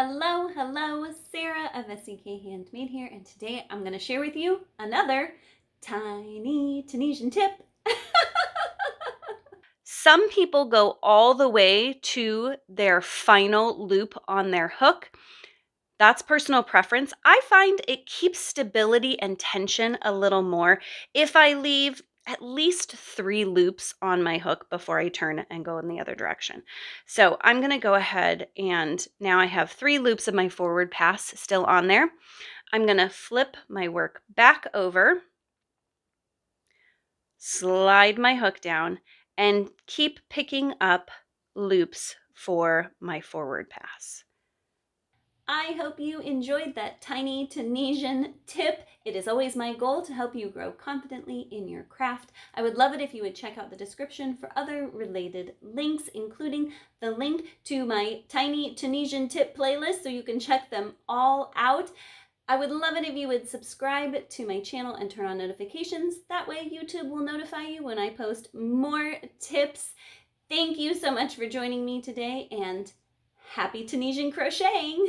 Hello, Sarah of SEK Handmade here, and today I'm going to share with you another tiny Tunisian tip. Some people go all the way to their final loop on their hook. That's personal preference. I find it keeps stability and tension a little more if I leave at least 3 loops on my hook before I turn and go in the other direction. So I'm going to go ahead, and now I have 3 loops of my forward pass still on there. I'm going to flip my work back over, slide my hook down, and keep picking up loops for my forward pass. I hope you enjoyed that tiny Tunisian tip. It is always my goal to help you grow confidently in your craft. I would love it if you would check out the description for other related links, including the link to my tiny Tunisian tip playlist so you can check them all out. I would love it if you would subscribe to my channel and turn on notifications. That way YouTube will notify you when I post more tips. Thank you so much for joining me today, and happy Tunisian crocheting!